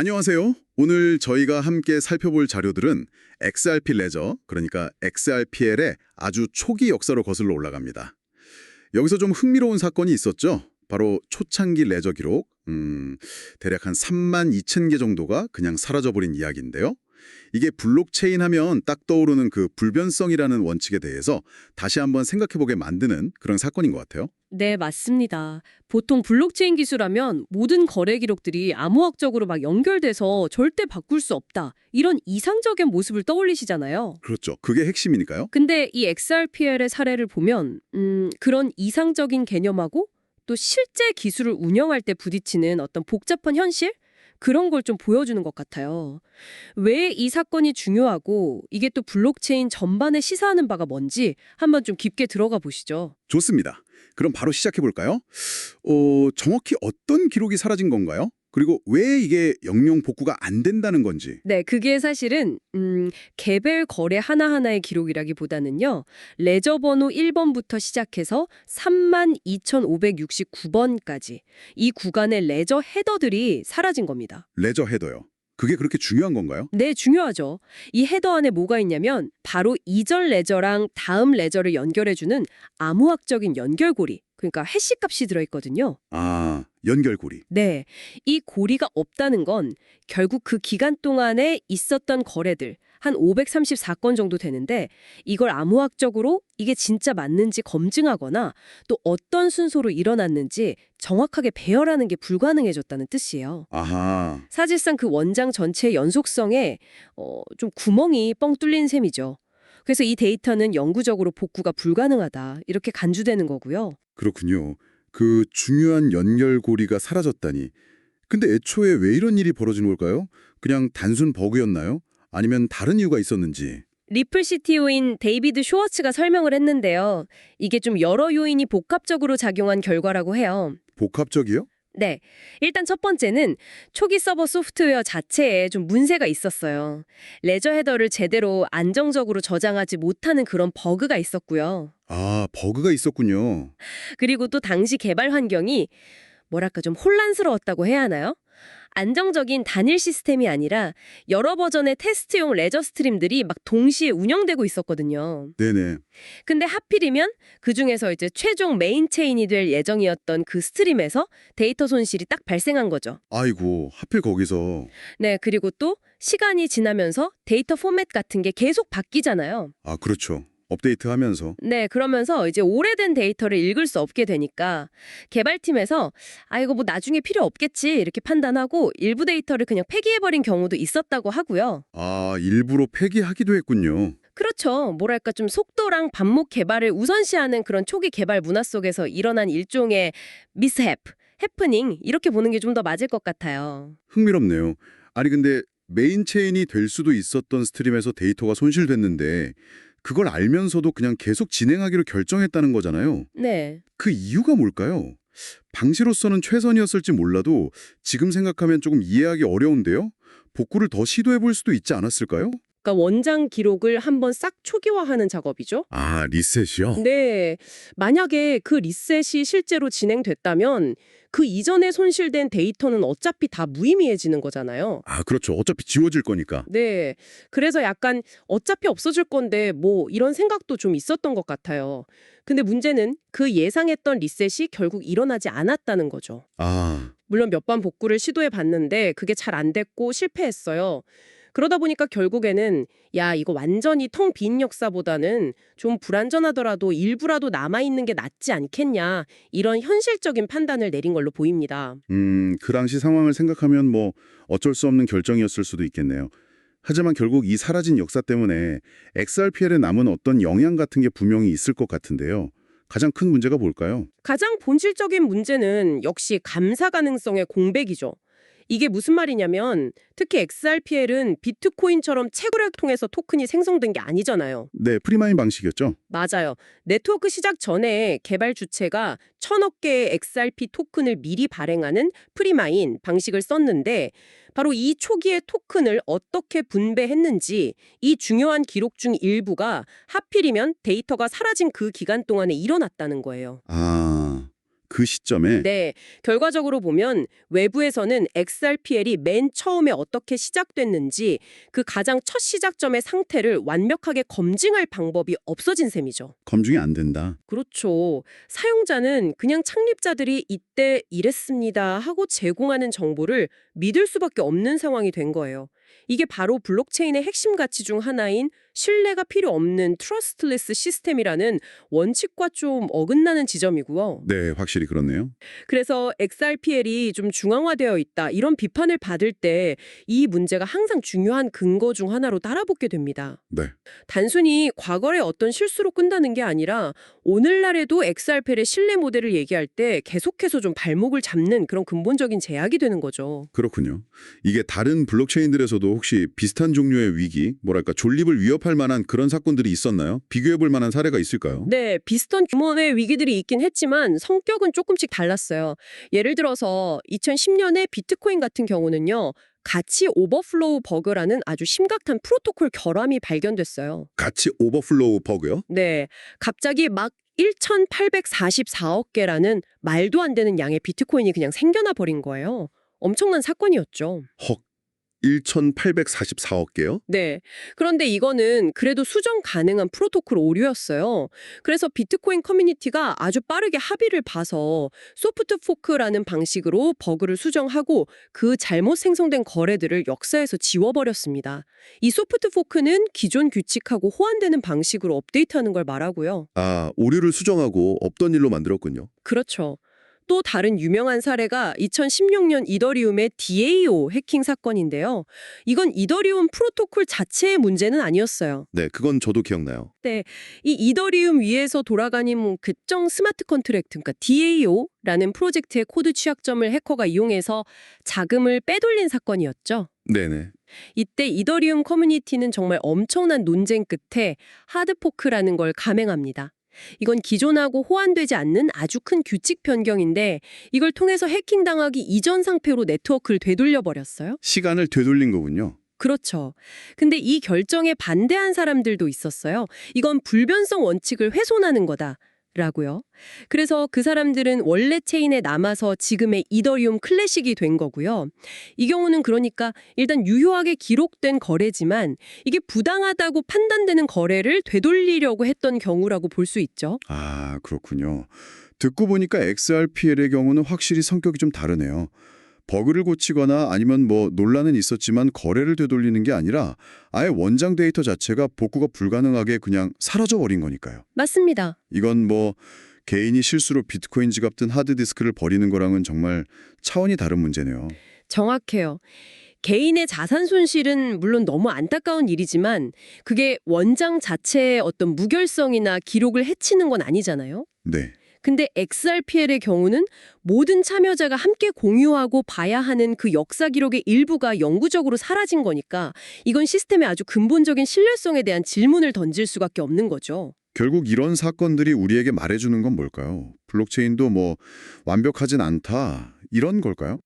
안녕하세요. 오늘 저희가 함께 살펴볼 자료들은 XRP 레저, 그러니까 XRPL의 아주 초기 역사로 거슬러 올라갑니다. 여기서 좀 흥미로운 사건이 있었죠. 바로 초창기 레저 기록, 대략 한 3만 2천 개 정도가 그냥 사라져버린 이야기인데요. 이게 블록체인 하면 딱 떠오르는 그 불변성이라는 원칙에 대해서 다시 한번 생각해보게 만드는 그런 사건인 것 같아요. 네, 맞습니다. 보통 블록체인 기술하면 모든 거래 기록들이 암호학적으로 막 연결돼서 절대 바꿀 수 없다. 이런 이상적인 모습을 떠올리시잖아요. 그렇죠. 그게 핵심이니까요. 근데 이 XRPL의 사례를 보면 그런 이상적인 개념하고 또 실제 기술을 운영할 때 부딪히는 어떤 복잡한 현실? 그런 걸 좀 보여주는 것 같아요. 왜 이 사건이 중요하고 이게 또 블록체인 전반에 시사하는 바가 뭔지 한번 좀 깊게 들어가 보시죠. 좋습니다. 그럼 바로 시작해 볼까요? 정확히 어떤 기록이 사라진 건가요? 그리고 왜 이게 영영 복구가 안 된다는 건지. 네, 그게 사실은 개별 거래 하나하나의 기록이라기보다는요. 레저 번호 1번부터 시작해서 32,569번까지 이 구간의 레저 헤더들이 사라진 겁니다. 레저 헤더요. 그게 그렇게 중요한 건가요? 네, 중요하죠. 이 헤더 안에 뭐가 있냐면 바로 이전 레저랑 다음 레저를 연결해주는 암호학적인 연결고리, 그러니까 해시값이 들어있거든요. 아, 연결고리. 네, 이 고리가 없다는 건 결국 그 기간 동안에 있었던 거래들 한 534건 정도 되는데 이걸 암호학적으로 이게 진짜 맞는지 검증하거나 또 어떤 순서로 일어났는지 정확하게 배열하는 게 불가능해졌다는 뜻이에요. 아하, 사실상 그 원장 전체의 연속성에 좀 구멍이 뻥 뚫린 셈이죠. 그래서 이 데이터는 영구적으로 복구가 불가능하다 이렇게 간주되는 거고요. 그렇군요. 그 중요한 연결고리가 사라졌다니. 근데 애초에 왜 이런 일이 벌어진 걸까요? 그냥 단순 버그였나요? 아니면 다른 이유가 있었는지. 리플 CTO인 데이비드 쇼워츠가 설명을 했는데요. 이게 좀 여러 요인이 복합적으로 작용한 결과라고 해요. 복합적이요? 네. 일단 첫 번째는 초기 서버 소프트웨어 자체에 좀 문제가 있었어요. 레저 헤더를 제대로 안정적으로 저장하지 못하는 그런 버그가 있었고요. 아, 버그가 있었군요. 그리고 또 당시 개발 환경이 뭐랄까 좀 혼란스러웠다고 해야 하나요? 안정적인 단일 시스템이 아니라 여러 버전의 테스트용 레저 스트림들이 막 동시에 운영되고 있었거든요. 네네. 근데 하필이면 그중에서 이제 최종 메인 체인이 될 예정이었던 그 스트림에서 데이터 손실이 딱 발생한 거죠. 아이고, 하필 거기서. 네, 그리고 또 시간이 지나면서 데이터 포맷 같은 게 계속 바뀌잖아요. 아, 그렇죠. 업데이트하면서. 네, 그러면서 이제 오래된 데이터를 읽을 수 없게 되니까 개발팀에서 아 이거 뭐 나중에 필요 없겠지 이렇게 판단하고 일부 데이터를 그냥 폐기해버린 경우도 있었다고 하고요. 아, 일부러 폐기하기도 했군요. 그렇죠. 뭐랄까 좀 속도랑 반복 개발을 우선시하는 그런 초기 개발 문화 속에서 일어난 일종의 미스햅, 해프닝 이렇게 보는 게 좀 더 맞을 것 같아요. 흥미롭네요. 아니 근데 메인 체인이 될 수도 있었던 스트림에서 데이터가 손실됐는데 그걸 알면서도 그냥 계속 진행하기로 결정했다는 거잖아요. 네. 그 이유가 뭘까요? 방시로서는 최선이었을지 몰라도 지금 생각하면 조금 이해하기 어려운데요? 복구를 더 시도해 볼 수도 있지 않았을까요? 그러니까 원장 기록을 한번 싹 초기화하는 작업이죠. 아, 리셋이요? 네. 만약에 그 리셋이 실제로 진행됐다면 그 이전에 손실된 데이터는 어차피 다 무의미해지는 거잖아요. 아, 그렇죠. 어차피 지워질 거니까. 네. 그래서 약간 어차피 없어질 건데 뭐 이런 생각도 좀 있었던 것 같아요. 근데 문제는 그 예상했던 리셋이 결국 일어나지 않았다는 거죠. 아, 물론 몇 번 복구를 시도해 봤는데 그게 잘 안 됐고 실패했어요. 그러다 보니까 결국에는 야, 이거 완전히 텅 빈 역사보다는 좀 불완전하더라도 일부라도 남아있는 게 낫지 않겠냐. 이런 현실적인 판단을 내린 걸로 보입니다. 그 당시 상황을 생각하면 뭐 어쩔 수 없는 결정이었을 수도 있겠네요. 하지만 결국 이 사라진 역사 때문에 XRPL에 남은 어떤 영향 같은 게 분명히 있을 것 같은데요. 가장 큰 문제가 뭘까요? 가장 본질적인 문제는 역시 감사 가능성의 공백이죠. 이게 무슨 말이냐면 특히 XRPL은 비트코인처럼 채굴을 통해서 토큰이 생성된 게 아니잖아요. 네, 프리마인 방식이었죠. 맞아요. 네트워크 시작 전에 개발 주체가 1,000억 개의 XRP 토큰을 미리 발행하는 프리마인 방식을 썼는데 바로 이 초기의 토큰을 어떻게 분배했는지 이 중요한 기록 중 일부가 하필이면 데이터가 사라진 그 기간 동안에 일어났다는 거예요. 아, 그 시점에 네, 결과적으로 보면 외부에서는 XRPL이 맨 처음에 어떻게 시작됐는지 그 가장 첫 시작점의 상태를 완벽하게 검증할 방법이 없어진 셈이죠. 검증이 안 된다. 그렇죠. 사용자는 그냥 창립자들이 이때 이랬습니다 하고 제공하는 정보를 믿을 수밖에 없는 상황이 된 거예요. 이게 바로 블록체인의 핵심 가치 중 하나인 신뢰가 필요 없는 트러스트레스 시스템이라는 원칙과 좀 어긋나는 지점이고요. 네, 확실히 그렇네요. 그래서 XRPL이 좀 중앙화되어 있다 이런 비판을 받을 때 이 문제가 항상 중요한 근거 중 하나로 따라붙게 됩니다. 네. 단순히 과거의 어떤 실수로 끝나는 게 아니라 오늘날에도 XRPL의 신뢰 모델을 얘기할 때 계속해서 좀 발목을 잡는 그런 근본적인 제약이 되는 거죠. 그렇군요. 이게 다른 블록체인들에서도 혹시 비슷한 종류의 위기, 뭐랄까 존립을 위협할 만한 그런 사건들이 있었나요? 비교해 볼 만한 사례가 있을까요? 네, 비슷한 규모의 위기들이 있긴 했지만 성격은 조금씩 달랐어요. 예를 들어서 2010년에 비트코인 같은 경우는요. 가치 오버플로우 버그라는 아주 심각한 프로토콜 결함이 발견됐어요. 가치 오버플로우 버그요? 네, 갑자기 막 1,844억 개라는 말도 안 되는 양의 비트코인이 그냥 생겨나 버린 거예요. 엄청난 사건이었죠. 헉, 1,844억 개요? 네. 그런데 이거는 그래도 수정 가능한 프로토콜 오류였어요. 그래서 비트코인 커뮤니티가 아주 빠르게 합의를 봐서 소프트 포크라는 방식으로 버그를 수정하고 그 잘못 생성된 거래들을 역사에서 지워버렸습니다. 이 소프트 포크는 기존 규칙하고 호환되는 방식으로 업데이트하는 걸 말하고요. 아, 오류를 수정하고 없던 일로 만들었군요. 그렇죠. 또 다른 유명한 사례가 2016년 이더리움의 DAO 해킹 사건인데요. 이건 이더리움 프로토콜 자체의 문제는 아니었어요. 네, 그건 저도 기억나요. 이 이더리움 위에서 돌아가는 특정 스마트 컨트랙트, 그러니까 DAO라는 프로젝트의 코드 취약점을 해커가 이용해서 자금을 빼돌린 사건이었죠. 네네. 이때 이더리움 커뮤니티는 정말 엄청난 논쟁 끝에 하드포크라는 걸 감행합니다. 이건 기존하고 호환되지 않는 아주 큰 규칙 변경인데 이걸 통해서 해킹당하기 이전 상태로 네트워크를 되돌려 버렸어요. 시간을 되돌린 거군요. 그렇죠. 근데 이 결정에 반대한 사람들도 있었어요. 이건 불변성 원칙을 훼손하는 거다라고요. 그래서 그 사람들은 원래 체인에 남아서 지금의 이더리움 클래식이 된 거고요. 이 경우는 그러니까 일단 유효하게 기록된 거래지만 이게 부당하다고 판단되는 거래를 되돌리려고 했던 경우라고 볼 수 있죠. 아, 그렇군요. 듣고 보니까 XRPL의 경우는 확실히 성격이 좀 다르네요. 버그를 고치거나 아니면 뭐 논란은 있었지만 거래를 되돌리는 게 아니라 아예 원장 데이터 자체가 복구가 불가능하게 그냥 사라져버린 거니까요. 맞습니다. 이건 뭐 개인이 실수로 비트코인 지갑 든 하드디스크를 버리는 거랑은 정말 차원이 다른 문제네요. 정확해요. 개인의 자산 손실은 물론 너무 안타까운 일이지만 그게 원장 자체의 어떤 무결성이나 기록을 해치는 건 아니잖아요. 네. 근데 XRPL의 경우는 모든 참여자가 함께 공유하고 봐야 하는 그 역사 기록의 일부가 영구적으로 사라진 거니까 이건 시스템의 아주 근본적인 신뢰성에 대한 질문을 던질 수밖에 없는 거죠. 결국 이런 사건들이 우리에게 말해주는 건 뭘까요? 블록체인도 뭐 완벽하진 않다 이런 걸까요?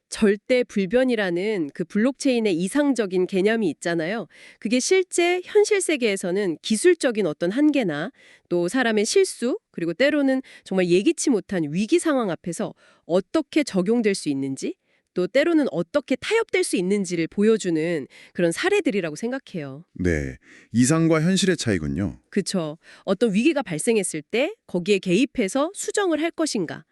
절대 불변이라는 그 블록체인의 이상적인 개념이 있잖아요. 그게 실제 현실 세계에서는 기술적인 어떤 한계나 또 사람의 실수 그리고 때로는 정말 예기치 못한 위기 상황 앞에서 어떻게 적용될 수 있는지 또 때로는 어떻게 타협될 수 있는지를 보여주는 그런 사례들이라고 생각해요. 네. 이상과 현실의 차이군요. 그쵸. 어떤 위기가 발생했을 때 거기에 개입해서 수정을 할 것인가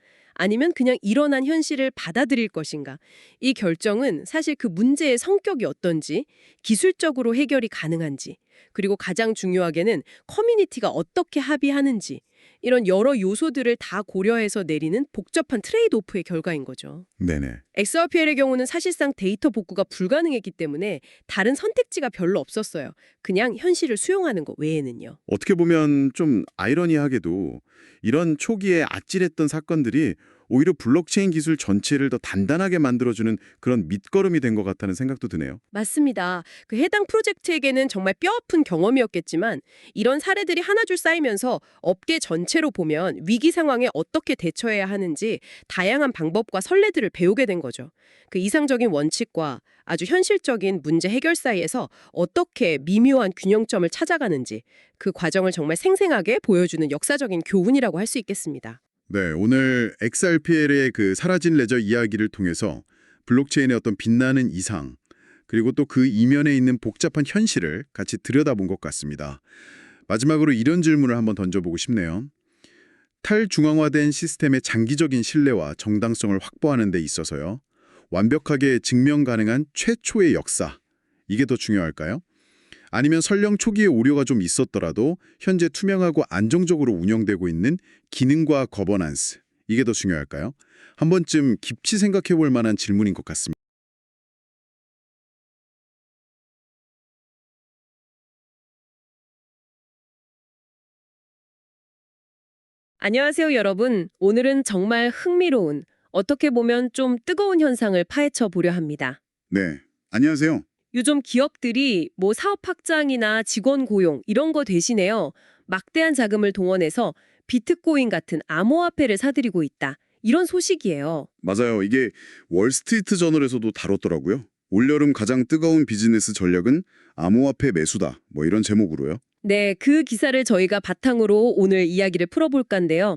아니면 그냥 일어난 현실을 받아들일 것인가. 이 결정은 사실 그 문제의 성격이 어떤지, 기술적으로 해결이 가능한지, 그리고 가장 중요하게는 커뮤니티가 어떻게 합의하는지 이런 여러 요소들을 다 고려해서 내리는 복잡한 트레이드오프의 결과인 거죠. 네네. XRPL의 경우는 사실상 데이터 복구가 불가능했기 때문에 다른 선택지가 별로 없었어요. 그냥 현실을 수용하는 것 외에는요. 어떻게 보면 좀 아이러니하게도 이런 초기에 아찔했던 사건들이 오히려 블록체인 기술 전체를 더 단단하게 만들어주는 그런 밑거름이 된 것 같다는 생각도 드네요. 맞습니다. 그 해당 프로젝트에게는 정말 뼈아픈 경험이었겠지만 이런 사례들이 하나둘 쌓이면서 업계 전체로 보면 위기 상황에 어떻게 대처해야 하는지 다양한 방법과 선례들을 배우게 된 거죠. 그 이상적인 원칙과 아주 현실적인 문제 해결 사이에서 어떻게 미묘한 균형점을 찾아가는지 그 과정을 정말 생생하게 보여주는 역사적인 교훈이라고 할 수 있겠습니다. 네, 오늘 XRPL의 그 사라진 레저 이야기를 통해서 블록체인의 어떤 빛나는 이상, 그리고 또 그 이면에 있는 복잡한 현실을 같이 들여다본 것 같습니다. 마지막으로 이런 질문을 한번 던져보고 싶네요. 탈중앙화된 시스템의 장기적인 신뢰와 정당성을 확보하는 데 있어서요. 완벽하게 증명 가능한 최초의 역사, 이게 더 중요할까요? 아니면 설령 초기에 오류가 좀 있었더라도 현재 투명하고 안정적으로 운영되고 있는 기능과 거버넌스, 이게 더 중요할까요? 한 번쯤 깊이 생각해 볼 만한 질문인 것 같습니다. 안녕하세요, 여러분. 오늘은 정말 흥미로운, 어떻게 보면 좀 뜨거운 현상을 파헤쳐 보려 합니다. 네, 안녕하세요. 요즘 기업들이 뭐 사업 확장이나 직원 고용 이런 거 대신에요. 막대한 자금을 동원해서 비트코인 같은 암호화폐를 사들이고 있다. 이런 소식이에요. 맞아요. 이게 월스트리트 저널에서도 다뤘더라고요. 올여름 가장 뜨거운 비즈니스 전략은 암호화폐 매수다. 뭐 이런 제목으로요. 네, 그 기사를 저희가 바탕으로 오늘 이야기를 풀어볼까 한데요.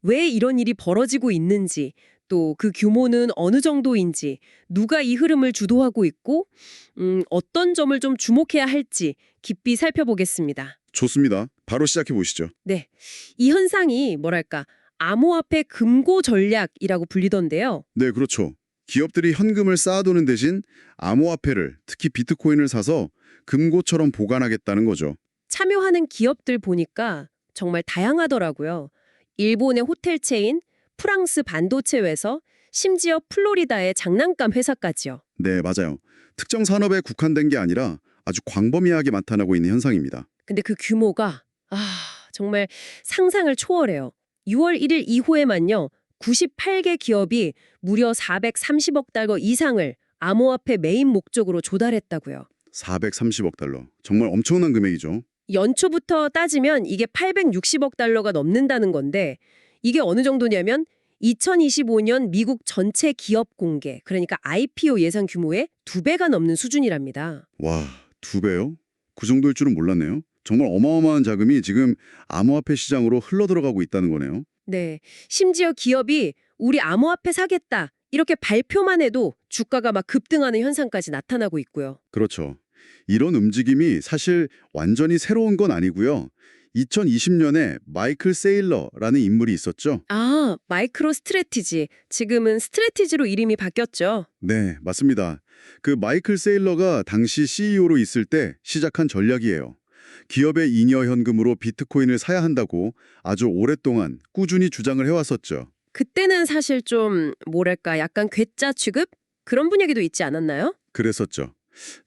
왜 이런 일이 벌어지고 있는지, 또 그 규모는 어느 정도인지, 누가 이 흐름을 주도하고 있고, 어떤 점을 좀 주목해야 할지 깊이 살펴보겠습니다. 좋습니다. 바로 시작해 보시죠. 네, 이 현상이 뭐랄까, 암호화폐 금고 전략이라고 불리던데요. 네, 그렇죠. 기업들이 현금을 쌓아두는 대신 암호화폐를, 특히 비트코인을 사서 금고처럼 보관하겠다는 거죠. 참여하는 기업들 보니까 정말 다양하더라고요. 일본의 호텔 체인, 프랑스 반도체 회사, 심지어 플로리다의 장난감 회사까지요. 네, 맞아요. 특정 산업에 국한된 게 아니라 아주 광범위하게 나타나고 있는 현상입니다. 근데 그 규모가 정말 상상을 초월해요. 6월 1일 이후에만요. 98개 기업이 무려 430억 달러 이상을 암호화폐 메인 목적으로 조달했다고요. 430억 달러. 정말 엄청난 금액이죠. 연초부터 따지면 이게 860억 달러가 넘는다는 건데 이게 어느 정도냐면 2025년 미국 전체 기업 공개, 그러니까 IPO 예상 규모의 2배가 넘는 수준이랍니다. 와, 2배요? 그 정도일 줄은 몰랐네요. 정말 어마어마한 자금이 지금 암호화폐 시장으로 흘러들어가고 있다는 거네요. 네, 심지어 기업이 우리 암호화폐 사겠다 이렇게 발표만 해도 주가가 막 급등하는 현상까지 나타나고 있고요. 그렇죠. 이런 움직임이 사실 완전히 새로운 건 아니고요. 2020년에 마이클 세일러라는 인물이 있었죠. 마이크로 스트래티지. 지금은 스트래티지로 이름이 바뀌었죠. 네, 맞습니다. 그 마이클 세일러가 당시 CEO로 있을 때 시작한 전략이에요. 기업의 잉여 현금으로 비트코인을 사야 한다고 아주 오랫동안 꾸준히 주장을 해왔었죠. 그때는 사실 좀 뭐랄까 약간 괴짜 취급? 그런 분위기도 있지 않았나요? 그랬었죠.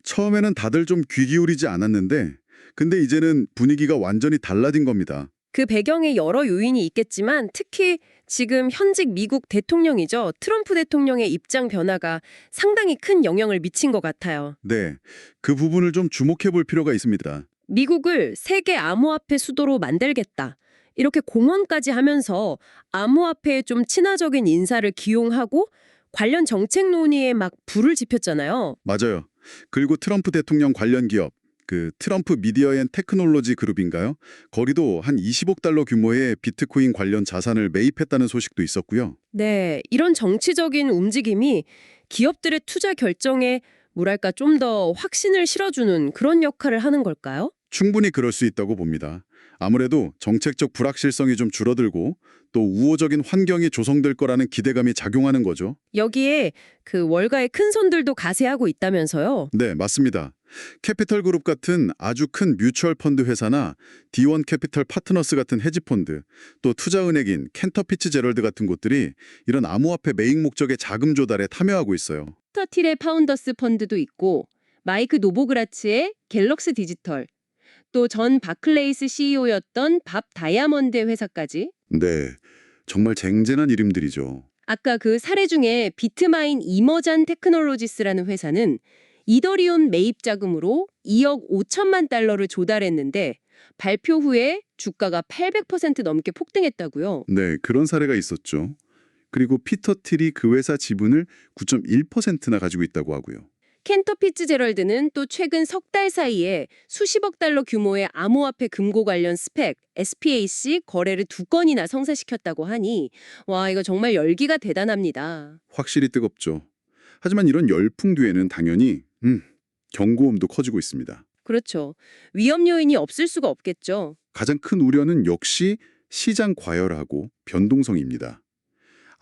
처음에는 다들 좀 귀 기울이지 않았는데 근데 이제는 분위기가 완전히 달라진 겁니다. 그 배경에 여러 요인이 있겠지만 특히 지금 현직 미국 대통령이죠. 트럼프 대통령의 입장 변화가 상당히 큰 영향을 미친 것 같아요. 네, 그 부분을 좀 주목해 볼 필요가 있습니다. 미국을 세계 암호화폐 수도로 만들겠다. 이렇게 공언까지 하면서 암호화폐에 좀 친화적인 인사를 기용하고 관련 정책 논의에 막 불을 지폈잖아요. 맞아요. 그리고 트럼프 대통령 관련 기업, 그 트럼프 미디어 앤 테크놀로지 그룹인가요? 거기도 한 20억 달러 규모의 비트코인 관련 자산을 매입했다는 소식도 있었고요. 네, 이런 정치적인 움직임이 기업들의 투자 결정에 뭐랄까 좀 더 확신을 실어주는 그런 역할을 하는 걸까요? 충분히 그럴 수 있다고 봅니다. 아무래도 정책적 불확실성이 좀 줄어들고 또 우호적인 환경이 조성될 거라는 기대감이 작용하는 거죠. 여기에 그 월가의 큰 손들도 가세하고 있다면서요. 네, 맞습니다. 캐피털 그룹 같은 아주 큰 뮤추얼 펀드 회사나 D1 캐피털 파트너스 같은 헤지 펀드, 또 투자은행인 켄터피츠 제럴드 같은 곳들이 이런 암호화폐 매입 목적의 자금 조달에 참여하고 있어요. 스타틸의 파운더스 펀드도 있고 마이크 노보그라츠의 갤럭시 디지털, 또 전 바클레이스 CEO였던 밥 다이아몬드 회사까지. 네, 정말 쟁쟁한 이름들이죠. 아까 그 사례 중에 비트마인 이머전 테크놀로지스라는 회사는 이더리움 매입 자금으로 2억 5천만 달러를 조달했는데 발표 후에 주가가 800% 넘게 폭등했다고요. 네, 그런 사례가 있었죠. 그리고 피터 틸이 그 회사 지분을 9.1%나 가지고 있다고 하고요. 켄터 피츠제럴드는 또 최근 석 달 사이에 수십억 달러 규모의 암호화폐 금고 관련 스펙, SPAC 거래를 2건이나 성사시켰다고 하니 와, 이거 정말 열기가 대단합니다. 확실히 뜨겁죠. 하지만 이런 열풍 뒤에는 당연히 경고음도 커지고 있습니다. 그렇죠. 위험 요인이 없을 수가 없겠죠. 가장 큰 우려는 역시 시장 과열하고 변동성입니다.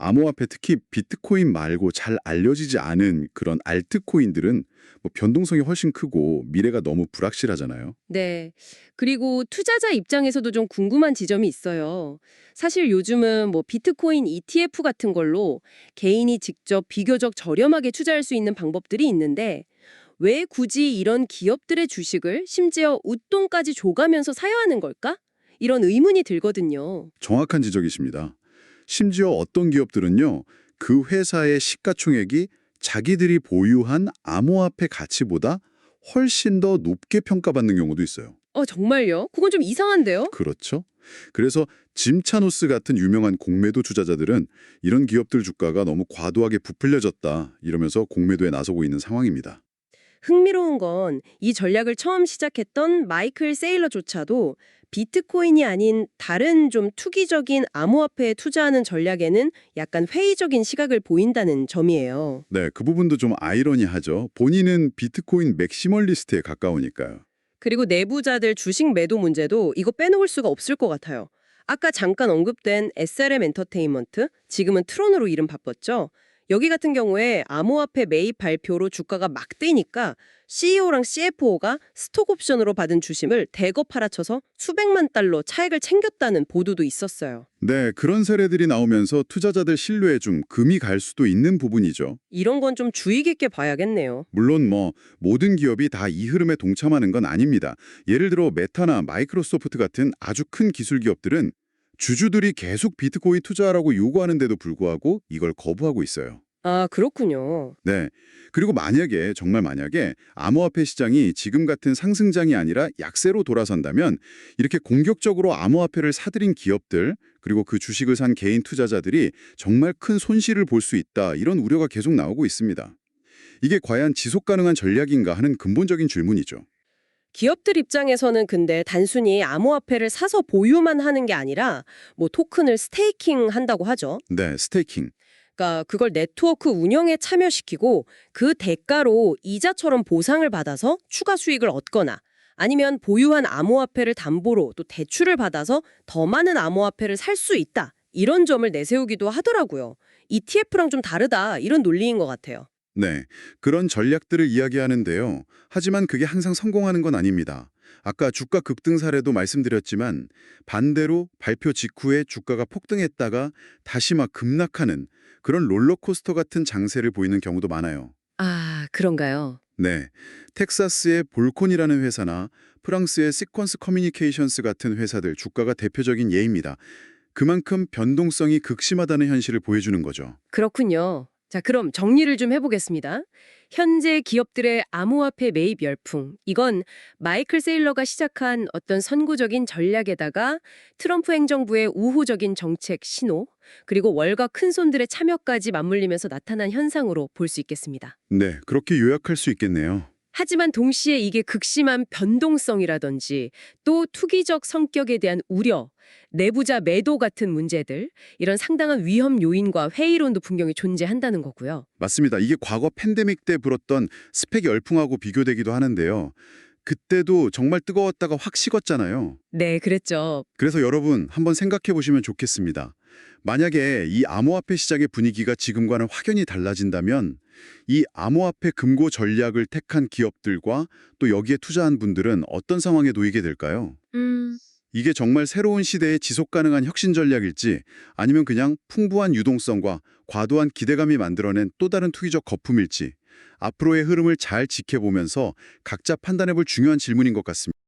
암호화폐 특히 비트코인 말고 잘 알려지지 않은 그런 알트코인들은 뭐 변동성이 훨씬 크고 미래가 너무 불확실하잖아요. 네. 그리고 투자자 입장에서도 좀 궁금한 지점이 있어요. 사실 요즘은 뭐 비트코인 ETF 같은 걸로 개인이 직접 비교적 저렴하게 투자할 수 있는 방법들이 있는데 왜 굳이 이런 기업들의 주식을 심지어 웃돈까지 줘가면서 사야 하는 걸까? 이런 의문이 들거든요. 정확한 지적이십니다. 심지어 어떤 기업들은요, 그 회사의 시가총액이 자기들이 보유한 암호화폐 가치보다 훨씬 더 높게 평가받는 경우도 있어요. 정말요? 그건 좀 이상한데요? 그렇죠. 그래서 짐 차노스 같은 유명한 공매도 투자자들은 이런 기업들 주가가 너무 과도하게 부풀려졌다 이러면서 공매도에 나서고 있는 상황입니다. 흥미로운 건 이 전략을 처음 시작했던 마이클 세일러조차도 비트코인이 아닌 다른 좀 투기적인 암호화폐에 투자하는 전략에는 약간 회의적인 시각을 보인다는 점이에요. 네, 그 부분도 좀 아이러니하죠. 본인은 비트코인 맥시멀리스트에 가까우니까요. 그리고 내부자들 주식 매도 문제도 이거 빼놓을 수가 없을 것 같아요. 아까 잠깐 언급된 SRM 엔터테인먼트, 지금은 트론으로 이름 바꿨죠. 여기 같은 경우에 암호화폐 매입 발표로 주가가 막 뛰니까 CEO랑 CFO가 스톡 옵션으로 받은 주식을 대거 팔아쳐서 수백만 달러 차익을 챙겼다는 보도도 있었어요. 네, 그런 사례들이 나오면서 투자자들 신뢰에 좀 금이 갈 수도 있는 부분이죠. 이런 건 좀 주의 깊게 봐야겠네요. 물론 모든 기업이 다 이 흐름에 동참하는 건 아닙니다. 예를 들어 메타나 마이크로소프트 같은 아주 큰 기술 기업들은 주주들이 계속 비트코인 투자하라고 요구하는데도 불구하고 이걸 거부하고 있어요. 아, 그렇군요. 네. 그리고 정말 만약에 암호화폐 시장이 지금 같은 상승장이 아니라 약세로 돌아선다면 이렇게 공격적으로 암호화폐를 사들인 기업들 그리고 그 주식을 산 개인 투자자들이 정말 큰 손실을 볼 수 있다 이런 우려가 계속 나오고 있습니다. 이게 과연 지속 가능한 전략인가 하는 근본적인 질문이죠. 기업들 입장에서는 근데 단순히 암호화폐를 사서 보유만 하는 게 아니라 뭐 토큰을 스테이킹 한다고 하죠. 네, 스테이킹. 그러니까 그걸 네트워크 운영에 참여시키고 그 대가로 이자처럼 보상을 받아서 추가 수익을 얻거나 아니면 보유한 암호화폐를 담보로 또 대출을 받아서 더 많은 암호화폐를 살 수 있다. 이런 점을 내세우기도 하더라고요. ETF랑 좀 다르다. 이런 논리인 것 같아요. 네, 그런 전략들을 이야기하는데요. 하지만 그게 항상 성공하는 건 아닙니다. 아까 주가 급등 사례도 말씀드렸지만 반대로 발표 직후에 주가가 폭등했다가 다시 막 급락하는 그런 롤러코스터 같은 장세를 보이는 경우도 많아요. 아, 그런가요? 네, 텍사스의 볼콘이라는 회사나 프랑스의 시퀀스 커뮤니케이션스 같은 회사들 주가가 대표적인 예입니다. 그만큼 변동성이 극심하다는 현실을 보여주는 거죠. 그렇군요. 자, 그럼 정리를 좀 해보겠습니다. 현재 기업들의 암호화폐 매입 열풍, 이건 마이클 세일러가 시작한 어떤 선구적인 전략에다가 트럼프 행정부의 우호적인 정책 신호, 그리고 월가 큰손들의 참여까지 맞물리면서 나타난 현상으로 볼 수 있겠습니다. 네, 그렇게 요약할 수 있겠네요. 하지만 동시에 이게 극심한 변동성이라든지 또 투기적 성격에 대한 우려, 내부자 매도 같은 문제들, 이런 상당한 위험 요인과 회의론도 분명히 존재한다는 거고요. 맞습니다. 이게 과거 팬데믹 때 불었던 스펙 열풍하고 비교되기도 하는데요. 그때도 정말 뜨거웠다가 확 식었잖아요. 네, 그랬죠. 그래서 여러분 한번 생각해 보시면 좋겠습니다. 만약에 이 암호화폐 시장의 분위기가 지금과는 확연히 달라진다면 이 암호화폐 금고 전략을 택한 기업들과 또 여기에 투자한 분들은 어떤 상황에 놓이게 될까요? 이게 정말 새로운 시대의 지속 가능한 혁신 전략일지 아니면 그냥 풍부한 유동성과 과도한 기대감이 만들어낸 또 다른 투기적 거품일지 앞으로의 흐름을 잘 지켜보면서 각자 판단해 볼 중요한 질문인 것 같습니다.